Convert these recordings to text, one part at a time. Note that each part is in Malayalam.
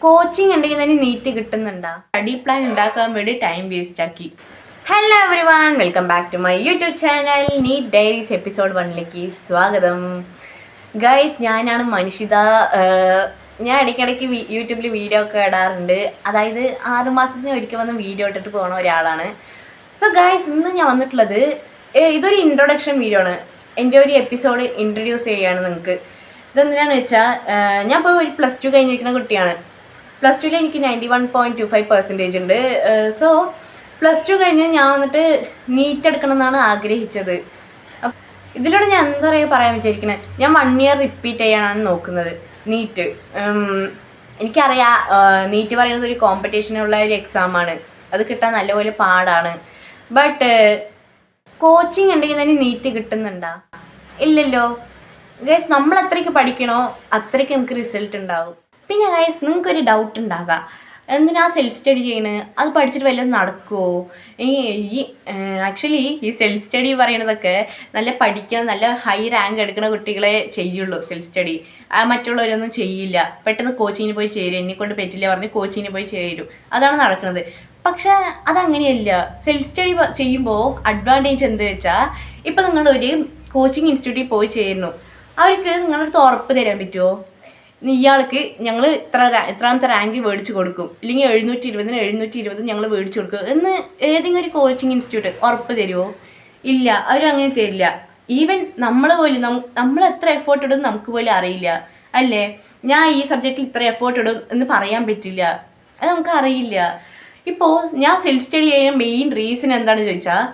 കോച്ചിങ് ഉണ്ടെങ്കിൽ തന്നെ നീറ്റ് കിട്ടുന്നുണ്ടാ? സ്റ്റഡി പ്ലാൻ ഉണ്ടാക്കാൻ വേണ്ടി ടൈം വേസ്റ്റ് ആക്കി. Hello everyone, welcome back to my YouTube channel NEET diaries episode 1ലേക്ക് സ്വാഗതം. ഗൈസ്, ഞാനാണ് മനുഷിത. ഞാൻ ഇടയ്ക്കിടയ്ക്ക് യൂട്യൂബിൽ വീഡിയോ ഒക്കെ ഇടാറുണ്ട്. അതായത് 6 മാസത്തിന് ഒരിക്കൽ വന്ന് വീഡിയോ ഇട്ടിട്ട് പോകുന്ന ഒരാളാണ്. സോ ഗൈസ്, ഇന്ന് ഞാൻ വന്നിട്ടുള്ളത് ഇതൊരു ഇൻട്രൊഡക്ഷൻ വീഡിയോ ആണ്. എൻ്റെ ഒരു എപ്പിസോഡ് ഇൻട്രൊഡ്യൂസ് ചെയ്യുകയാണ് നിങ്ങൾക്ക്. ഇതെന്തിനാണെന്ന് വെച്ചാൽ ഞാൻ ഇപ്പോൾ ഒരു +2 കഴിഞ്ഞിരിക്കുന്ന കുട്ടിയാണ്. +2ൽ എനിക്ക് 91.25% ഉണ്ട്. സോ +2 കഴിഞ്ഞ് ഞാൻ വന്നിട്ട് നീറ്റ് എടുക്കണം എന്നാണ് ആഗ്രഹിച്ചത്. ഇതിലൂടെ ഞാൻ എന്താ പറയുക പറയാൻ വിചാരിക്കുന്നത്, ഞാൻ 1 ഇയർ റിപ്പീറ്റ് ചെയ്യാനാണ് നോക്കുന്നത് നീറ്റ്. എനിക്കറിയാം, നീറ്റ് പറയുന്നത് ഒരു കോമ്പറ്റീഷനുള്ള ഒരു എക്സാമാണ്. അത് കിട്ടാൻ നല്ലപോലെ പാടാണ്. ബട്ട് കോച്ചിങ് ഉണ്ടെങ്കിൽ തന്നെ നീറ്റ് കിട്ടുന്നുണ്ടാ? ഇല്ലല്ലോ ഗൈസ്. നമ്മൾ അത്രയ്ക്ക് പഠിക്കണോ അത്രയ്ക്ക് നമുക്ക് റിസൾട്ട് ഉണ്ടാവും. പിന്നെ ഗൈസ്, നിങ്ങൾക്കൊരു ഡൗട്ട് ഉണ്ടാകാം, എന്തിനാ സെൽഫ് സ്റ്റഡി ചെയ്യണത്? അത് പഠിച്ചിട്ട് വല്ലതും നടക്കുമോ? ആക്ച്വലി ഈ സെൽഫ് സ്റ്റഡി പറയണതൊക്കെ നല്ല പഠിക്കുന്ന നല്ല ഹൈ റാങ്ക് എടുക്കുന്ന കുട്ടികളെ ചെയ്യുള്ളൂ സെൽഫ് സ്റ്റഡി. മറ്റുള്ളവരൊന്നും ചെയ്യില്ല. പെട്ടെന്ന് കോച്ചിങ്ങിന് പോയി ചേരും. എന്നെക്കൊണ്ട് പറ്റില്ല പറഞ്ഞ് കോച്ചിങ്ങിന് പോയി ചേരും. അതാണ് നടക്കുന്നത്. പക്ഷെ അതങ്ങനെയല്ല. സെൽഫ് സ്റ്റഡി ചെയ്യുമ്പോൾ അഡ്വാൻറ്റേജ് എന്താ വെച്ചാൽ, ഇപ്പം നിങ്ങളൊരു കോച്ചിങ് ഇൻസ്റ്റിറ്റ്യൂട്ടിൽ പോയി ചേരുന്നു. അവർക്ക് നിങ്ങളടുത്ത് ഉറപ്പ് തരാൻ പറ്റുമോ, ഇയാൾക്ക് ഞങ്ങൾ ഇത്രാമത്തെ റാങ്ക് മേടിച്ച് കൊടുക്കും, ഇല്ലെങ്കിൽ 720-ന് 720 ഞങ്ങൾ മേടിച്ച് കൊടുക്കും എന്ന് ഏതെങ്കിലും ഒരു കോച്ചിങ് ഇൻസ്റ്റിറ്റ്യൂട്ട് ഉറപ്പ് തരുമോ? ഇല്ല, അവരങ്ങനെ തരില്ല. ഈവൻ നമ്മൾ പോലും നമ്മൾ എത്ര എഫേർട്ട് ഇടും നമുക്ക് പോലും അറിയില്ല അല്ലേ. ഞാൻ ഈ സബ്ജക്റ്റിൽ ഇത്ര എഫേർട്ട് ഇടും എന്ന് പറയാൻ പറ്റില്ല. അത് നമുക്ക് അറിയില്ല. ഇപ്പോൾ ഞാൻ സെൽഫ് സ്റ്റഡി ചെയ്യാൻ മെയിൻ റീസൺ എന്താണെന്ന് ചോദിച്ചാൽ,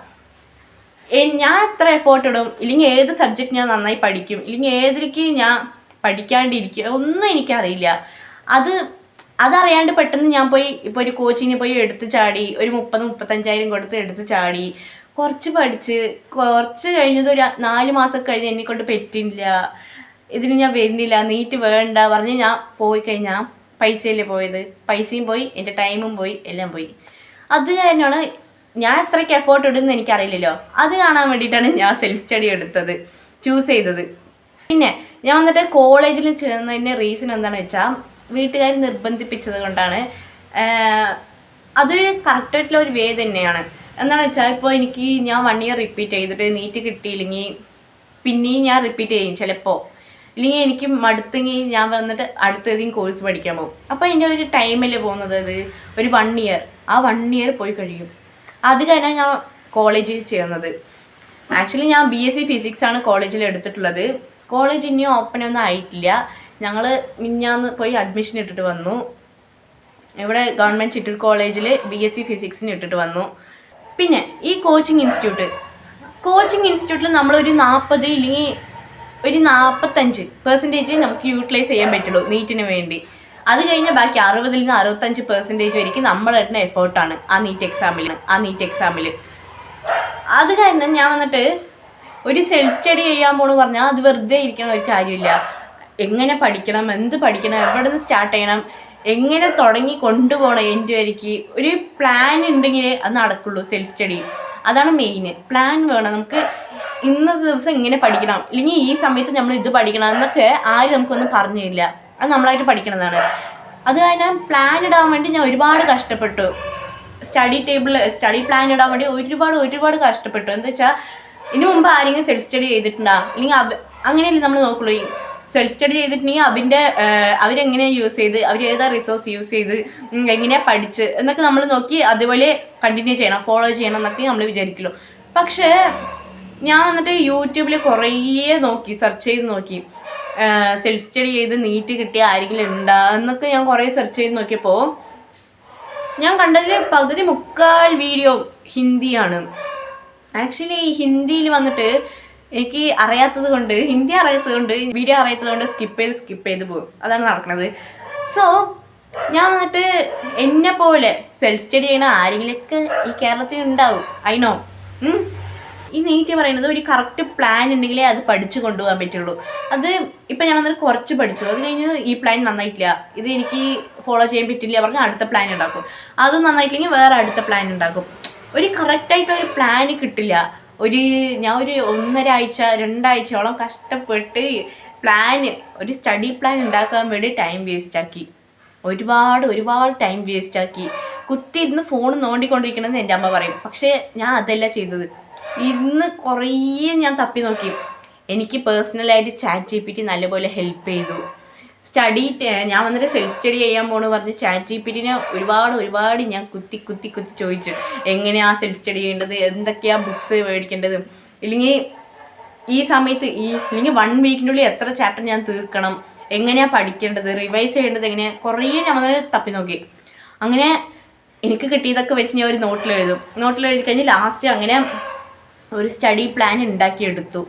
ഞാൻ എത്ര എഫേർട്ട് ഇടും, ഇല്ലെങ്കിൽ ഏത് സബ്ജക്റ്റ് ഞാൻ നന്നായി പഠിക്കും, ഇല്ലെങ്കിൽ ഏതിലേക്ക് ഞാൻ പഠിക്കാണ്ടിരിക്കുക, ഒന്നും എനിക്കറിയില്ല. അതറിയാണ്ട് പെട്ടെന്ന് ഞാൻ പോയി ഇപ്പോൾ ഒരു കോച്ചിങ്ങിന് പോയി എടുത്ത് ചാടി, ഒരു 30-35,000 കൊടുത്ത് എടുത്ത് ചാടി, കുറച്ച് പഠിച്ച് കുറച്ച് കഴിഞ്ഞത് ഒരു 4 മാസം കഴിഞ്ഞ് എന്നെക്കൊണ്ട് പറ്റില്ല, ഇതിന് ഞാൻ വരുന്നില്ല, നീറ്റ് വേണ്ട പറഞ്ഞ് ഞാൻ പോയി കഴിഞ്ഞാൽ പൈസയല്ലേ പോയത്. പൈസയും പോയി, എൻ്റെ ടൈമും പോയി, എല്ലാം പോയി. അത് കാരണമാണ് ഞാൻ എത്രയ്ക്ക് എഫേർട്ട് ഇടുമെന്ന് എനിക്കറിയില്ലല്ലോ. അത് കാണാൻ വേണ്ടിയിട്ടാണ് ഞാൻ സെൽഫ് സ്റ്റഡി ചൂസ് ചെയ്തത്. പിന്നെ ഞാൻ വന്നിട്ട് കോളേജിൽ ചേർന്നതിൻ്റെ റീസൺ എന്താണെന്ന് വെച്ചാൽ, വീട്ടുകാർ നിർബന്ധിപ്പിച്ചത് കൊണ്ടാണ്. അതൊരു കറക്റ്റായിട്ടുള്ള ഒരു വേ തന്നെയാണ്. എന്താണെന്ന് വെച്ചാൽ, ഇപ്പോൾ ഞാൻ 1 ഇയർ റിപ്പീറ്റ് ചെയ്തിട്ട് നീറ്റ് കിട്ടിയില്ലെങ്കിൽ പിന്നെയും ഞാൻ റിപ്പീറ്റ് ചെയ്യും ചിലപ്പോൾ. ഇല്ലെങ്കിൽ എനിക്ക് മടുത്തെങ്കിൽ ഞാൻ വന്നിട്ട് അടുത്ത ഏതെങ്കിലും കോഴ്സ് പഠിക്കാൻ പോകും. അപ്പോൾ എൻ്റെ ഒരു ടൈമല്ലേ പോകുന്നത്, അത് ഒരു 1 ഇയർ. ആ 1 ഇയർ പോയി കഴിയും. അത് കാരണം ഞാൻ കോളേജിൽ ചേർന്നത്. ആക്ച്വലി ഞാൻ BSc ഫിസിക്സ് ആണ് കോളേജിൽ എടുത്തിട്ടുള്ളത്. കോളേജ് ഇനിയും ഓപ്പണൊന്നും ആയിട്ടില്ല. ഞങ്ങൾ മിഞ്ഞാന്ന് പോയി അഡ്മിഷൻ ഇട്ടിട്ട് വന്നു. ഇവിടെ ഗവൺമെൻറ് ചിറ്റൂർ കോളേജിൽ BSc ഫിസിക്സിന് ഇട്ടിട്ട് വന്നു. പിന്നെ ഈ കോച്ചിങ് ഇൻസ്റ്റിറ്റ്യൂട്ടിൽ നമ്മളൊരു 40 ഇല്ലെങ്കിൽ ഒരു 45% നമുക്ക് യൂട്ടിലൈസ് ചെയ്യാൻ പറ്റുള്ളൂ നീറ്റിന് വേണ്ടി. അത് കഴിഞ്ഞാൽ ബാക്കി 60-ൽ നിന്ന് 65% വരെയും നമ്മൾ ഇടുന്ന എഫേർട്ടാണ് ആ നീറ്റ് എക്സാമിൽ. അത് കാരണം ഞാൻ വന്നിട്ട് ഒരു സെൽഫ് സ്റ്റഡി ചെയ്യാൻ പോണെന്ന് പറഞ്ഞാൽ അത് വെറുതെ ഇരിക്കണ ഒരു കാര്യമില്ല. എങ്ങനെ പഠിക്കണം, എന്ത് പഠിക്കണം, എവിടെ നിന്ന് സ്റ്റാർട്ട് ചെയ്യണം, എങ്ങനെ തുടങ്ങി കൊണ്ടുപോകണം, എൻ്റെ വരയ്ക്ക് ഒരു പ്ലാൻ ഉണ്ടെങ്കിലേ അത് നടക്കുള്ളൂ സെൽഫ് സ്റ്റഡി. അതാണ് മെയിൻ. പ്ലാൻ വേണം നമുക്ക്. ഇന്നത്തെ ദിവസം ഇങ്ങനെ പഠിക്കണം, ഇല്ലെങ്കിൽ ഈ സമയത്ത് നമ്മൾ ഇത് പഠിക്കണം എന്നൊക്കെ ആരും നമുക്കൊന്നും പറഞ്ഞു തരില്ല. അത് നമ്മളായിട്ട് പഠിക്കണതാണ്. അത് കാരണം പ്ലാൻ ഇടാൻ വേണ്ടി ഞാൻ ഒരുപാട് കഷ്ടപ്പെട്ടു. സ്റ്റഡി പ്ലാൻ ഇടാൻ വേണ്ടി ഒരുപാട് കഷ്ടപ്പെട്ടു. എന്താ വെച്ചാൽ, ഇതിനു മുമ്പ് ആരെങ്കിലും സെൽഫ് സ്റ്റഡി ചെയ്തിട്ടുണ്ടോ, ഇല്ലെങ്കിൽ അങ്ങനെയല്ലേ നമ്മൾ നോക്കുള്ളൂ. ഈ സെൽഫ് സ്റ്റഡി ചെയ്തിട്ടുണ്ടെങ്കിൽ അവരെങ്ങനെയാണ് യൂസ് ചെയ്ത്, അവർ ഏതാ റിസോഴ്സ് യൂസ് ചെയ്ത്, എങ്ങനെയാണ് പഠിച്ച് എന്നൊക്കെ നമ്മൾ നോക്കി അതുപോലെ കണ്ടിന്യൂ ചെയ്യണം, ഫോളോ ചെയ്യണം എന്നൊക്കെ നമ്മൾ വിചാരിക്കുള്ളൂ. പക്ഷേ ഞാൻ വന്നിട്ട് യൂട്യൂബിൽ കുറേ സെർച്ച് ചെയ്ത് നോക്കി, സെൽഫ് സ്റ്റഡി ചെയ്ത് നീറ്റ് കിട്ടിയ ആരെങ്കിലും ഉണ്ടോ എന്നൊക്കെ ഞാൻ കുറേ സെർച്ച് ചെയ്ത് നോക്കിയപ്പോൾ ഞാൻ കണ്ടതിൽ പകുതി മുക്കാൽ വീഡിയോ ഹിന്ദിയാണ്. ആക്ച്വലി ഹിന്ദിയിൽ വന്നിട്ട് എനിക്ക് ഹിന്ദി അറിയാത്തത് കൊണ്ട് വീഡിയോ അറിയാത്തത് കൊണ്ട് സ്കിപ്പ് ചെയ്ത് പോകും. അതാണ് നടക്കുന്നത്. സോ ഞാൻ വന്നിട്ട് എന്നെ പോലെ സെൽഫ് സ്റ്റഡി ചെയ്യുന്ന ആരെങ്കിലുമൊക്കെ ഈ കേരളത്തിൽ ഉണ്ടാവും. I know. ഈ നീറ്റ് പറയുന്നത് ഒരു കറക്റ്റ് പ്ലാൻ ഉണ്ടെങ്കിലേ അത് പഠിച്ചു കൊണ്ടുപോകാൻ പറ്റുള്ളൂ. അത് ഇപ്പം ഞാൻ വന്നിട്ട് കുറച്ച് പഠിച്ചു, അത് കഴിഞ്ഞ് ഈ പ്ലാൻ നന്നായിട്ടില്ല, ഇത് എനിക്ക് ഫോളോ ചെയ്യാൻ പറ്റില്ല പറഞ്ഞാൽ അടുത്ത പ്ലാൻ ഉണ്ടാക്കും. അതും നന്നായിട്ടില്ലെങ്കിൽ വേറെ അടുത്ത പ്ലാൻ ഉണ്ടാക്കും. ഒരു കറക്റ്റായിട്ടൊരു പ്ലാൻ കിട്ടില്ല. ഞാൻ ഒരു 1.5 ആഴ്ച 2 ആഴ്ചയോളം കഷ്ടപ്പെട്ട് ഒരു സ്റ്റഡി പ്ലാൻ ഉണ്ടാക്കാൻ വേണ്ടി ടൈം വേസ്റ്റ് ആക്കി. ഒരുപാട് ടൈം വേസ്റ്റാക്കി. കുത്തി ഇരുന്ന് ഫോൺ നോണ്ടിക്കൊണ്ടിരിക്കണമെന്ന് എൻ്റെ അമ്മ പറയും. പക്ഷേ ഞാൻ അതല്ല ചെയ്തത്. ഇന്ന് കുറേ ഞാൻ തപ്പി നോക്കി. എനിക്ക് പേഴ്സണലായിട്ട് ChatGPT നല്ലപോലെ ഹെൽപ്പ് ചെയ്തു. ഞാൻ വന്നിട്ട് സെൽഫ് സ്റ്റഡി ചെയ്യാൻ പോകണമെന്ന് പറഞ്ഞ് ChatGPTനെ ഒരുപാട് ഞാൻ കുത്തി ചോദിച്ചു. എങ്ങനെയാണ് സെൽഫ് സ്റ്റഡി ചെയ്യേണ്ടത്, എന്തൊക്കെയാണ് ബുക്സ് മേടിക്കേണ്ടത്, ഇല്ലെങ്കിൽ ഈ സമയത്ത് ഇല്ലെങ്കിൽ 1 വീക്കിനുള്ളിൽ എത്ര ചാപ്റ്റർ ഞാൻ തീർക്കണം, എങ്ങനെയാണ് പഠിക്കേണ്ടത്, റിവൈസ് ചെയ്യേണ്ടത് എങ്ങനെയാണ്, കുറേ ഞാൻ വന്ന് തപ്പി നോക്കി. അങ്ങനെ എനിക്ക് കിട്ടിയതൊക്കെ വെച്ച് ഞാൻ ഒരു നോട്ടിൽ എഴുതി കഴിഞ്ഞ് ലാസ്റ്റ് അങ്ങനെ ഒരു സ്റ്റഡി പ്ലാൻ ഉണ്ടാക്കിയെടുത്തു.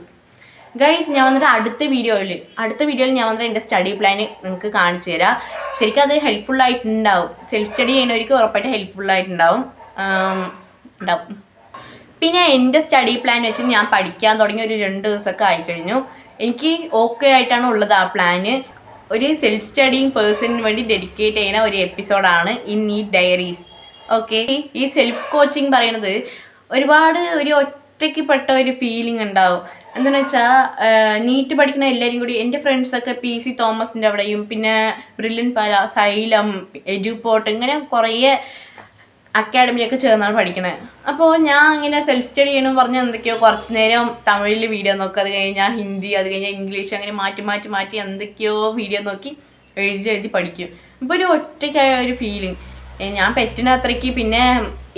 ഗൈസ്, ഞാൻ വന്നിട്ട് അടുത്ത വീഡിയോയിൽ ഞാൻ വന്നിട്ട് എൻ്റെ സ്റ്റഡി പ്ലാൻ നിങ്ങൾക്ക് കാണിച്ചു തരാം. ശരിക്കും അത് ഹെൽപ്ഫുള്ളായിട്ടുണ്ടാവും. സെൽഫ് സ്റ്റഡി ചെയ്യുന്നവർക്ക് ഉറപ്പായിട്ട് ഹെൽപ്ഫുള്ളായിട്ടുണ്ടാവും. പിന്നെ എൻ്റെ സ്റ്റഡി പ്ലാൻ വെച്ച് ഞാൻ പഠിക്കാൻ തുടങ്ങി ഒരു 2 ദിവസമൊക്കെ ആയിക്കഴിഞ്ഞു. എനിക്ക് ഓക്കെ ആയിട്ടാണ് ഉള്ളത് ആ പ്ലാന്. ഒരു സെൽഫ് സ്റ്റഡിങ് പേഴ്സണിന് വേണ്ടി ഡെഡിക്കേറ്റ് ചെയ്യുന്ന ഒരു എപ്പിസോഡാണ് ഈ നീറ്റ് ഡയറീസ്. ഓക്കെ, ഈ സെൽഫ് കോച്ചിങ് പറയുന്നത് ഒരു ഒറ്റയ്ക്ക് ഒരു ഫീലിംഗ് ഉണ്ടാവും. എന്താണെന്ന് വെച്ചാൽ നീറ്റ് പഠിക്കുന്ന എല്ലാവരും കൂടി, എൻ്റെ ഫ്രണ്ട്സൊക്കെ PC തോമസിൻ്റെ അവിടെയും പിന്നെ ബ്രില്യൻ പാല, സൈലം, എഡ്യൂപോർട്ട്, ഇങ്ങനെ കുറേ അക്കാഡമിയൊക്കെ ചേർന്നാണ് പഠിക്കണത്. അപ്പോൾ ഞാൻ ഇങ്ങനെ സെൽഫ് സ്റ്റഡി ചെയ്യണമെന്ന് പറഞ്ഞാൽ എന്തൊക്കെയോ കുറച്ച് നേരം തമിഴിൽ വീഡിയോ നോക്കുക, അത് കഴിഞ്ഞാൽ ഹിന്ദി, അത് കഴിഞ്ഞാൽ ഇംഗ്ലീഷ്, അങ്ങനെ മാറ്റി എന്തൊക്കെയോ വീഡിയോ നോക്കി എഴുതി പഠിക്കും. ഇപ്പോൾ ഒരു ഒറ്റയ്ക്കായ ഒരു ഫീലിംഗ്. ഞാൻ പറ്റുന്ന അത്രയ്ക്ക് പിന്നെ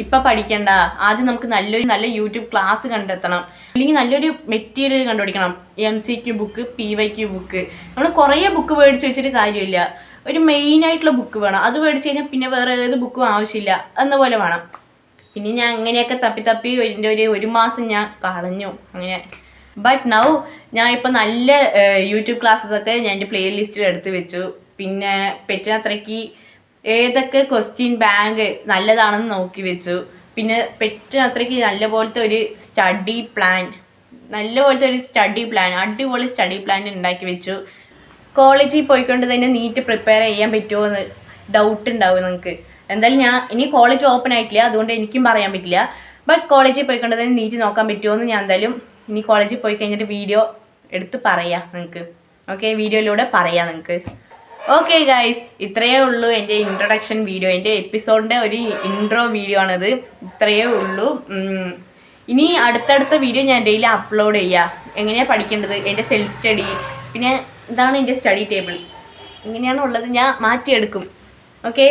ഇപ്പം പഠിക്കണ്ട, ആദ്യം നമുക്ക് നല്ല യൂട്യൂബ് ക്ലാസ് കണ്ടെത്തണം, അല്ലെങ്കിൽ നല്ലൊരു മെറ്റീരിയൽ കണ്ടുപിടിക്കണം. MCQ ബുക്ക്, PYQ ബുക്ക്, നമ്മൾ കുറേ ബുക്ക് മേടിച്ച് വെച്ചിട്ട് കാര്യമില്ല. ഒരു മെയിനായിട്ടുള്ള ബുക്ക് വേണം. അത് മേടിച്ച് കഴിഞ്ഞാൽ പിന്നെ വേറെ ഏത് ബുക്കും ആവശ്യമില്ല എന്ന പോലെ വേണം. പിന്നെ ഞാൻ അങ്ങനെയൊക്കെ തപ്പി എൻ്റെ ഒരു മാസം ഞാൻ കളഞ്ഞു അങ്ങനെ. ബട്ട് നൗ ഞാൻ ഇപ്പോൾ നല്ല യൂട്യൂബ് ക്ലാസ്സസൊക്കെ ഞാൻ എൻ്റെ പ്ലേ ലിസ്റ്റിൽ എടുത്ത് വെച്ചു. പിന്നെ പറ്റുന്ന അത്രയ്ക്ക് ഏതൊക്കെ ക്വസ്റ്റ്യൻ ബാങ്ക് നല്ലതാണെന്ന് നോക്കി വെച്ചു. പിന്നെ പറ്റുന്ന അത്രയ്ക്ക് നല്ലപോലത്തെ ഒരു സ്റ്റഡി പ്ലാൻ, അടിപൊളി സ്റ്റഡി പ്ലാൻ ഉണ്ടാക്കി വെച്ചു. കോളേജിൽ പോയിക്കൊണ്ട് തന്നെ നീറ്റ് പ്രിപ്പയർ ചെയ്യാൻ പറ്റുമോ എന്ന് ഡൗട്ട് ഉണ്ടാവും നിങ്ങൾക്ക്. എന്തായാലും ഇനി കോളേജ് ഓപ്പൺ ആയിട്ടില്ല, അതുകൊണ്ട് എനിക്കും പറയാൻ പറ്റില്ല. ബട്ട് കോളേജിൽ പോയിക്കൊണ്ട് തന്നെ നീറ്റ് നോക്കാൻ പറ്റുമോ എന്ന് ഞാൻ എന്തായാലും ഇനി കോളേജിൽ പോയി കഴിഞ്ഞിട്ട് വീഡിയോ എടുത്ത് പറയാം നിങ്ങൾക്ക്. ഓക്കെ, വീഡിയോയിലൂടെ പറയാം നിങ്ങൾക്ക്. ഓക്കെ ഗൈസ്, ഇത്രയേ ഉള്ളൂ എൻ്റെ ഇൻട്രൊഡക്ഷൻ വീഡിയോ. എൻ്റെ എപ്പിസോഡിൻ്റെ ഒരു ഇൻട്രോ വീഡിയോ ആണിത്. ഇത്രയേ ഉള്ളൂ. ഇനി അടുത്തടുത്ത വീഡിയോ ഞാൻ ഡെയിലി അപ്ലോഡ് ചെയ്യാം. എങ്ങനെയാണ് പഠിക്കേണ്ടത്, എൻ്റെ സെൽഫ് സ്റ്റഡി, പിന്നെ ഇതാണ് എൻ്റെ സ്റ്റഡി ടേബിൾ, ഇങ്ങനെയാണ് ഉള്ളത്. ഞാൻ മാറ്റിയെടുക്കും. ഓക്കെ,